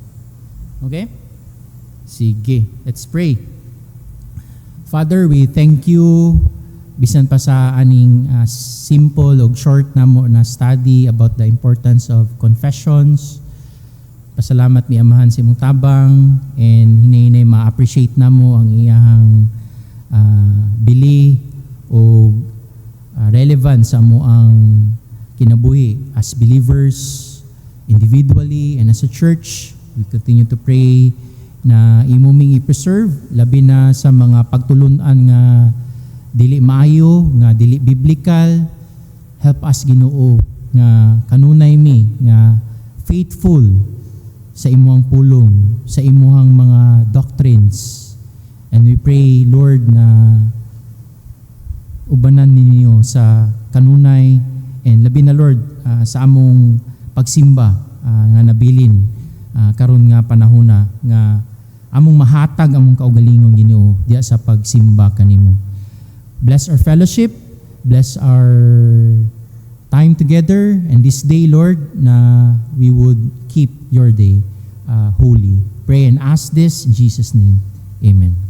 [SPEAKER 1] Okay? Sige, let's pray. Father, we thank you bisan pa sa aning simple o short na mo na study about the importance of confessions. Pasalamat mi amahan sa imong tabang, and hinay-hinay ma-appreciate na mo ang iyang bili o relevance sa mo ang kinabuhi as believers, individually and as a church. We continue to pray na imo ming i-preserve labi na sa mga pagtulunan nga dili maayo, nga dili biblical. Help us, Ginoo, nga kanunay mi nga faithful sa imuhang pulong, sa imuhang mga doctrines. And we pray, Lord, na ubanan ninyo sa kanunay, and labi na, Lord, sa among pagsimba nga nabilin karon nga panahona nga among mahatag among kaugalingon, Ginoo, diya sa pagsimba kanimo. Bless our fellowship, bless our time together, and this day, Lord, na we would keep your day holy. Pray and ask this in Jesus' name. Amen.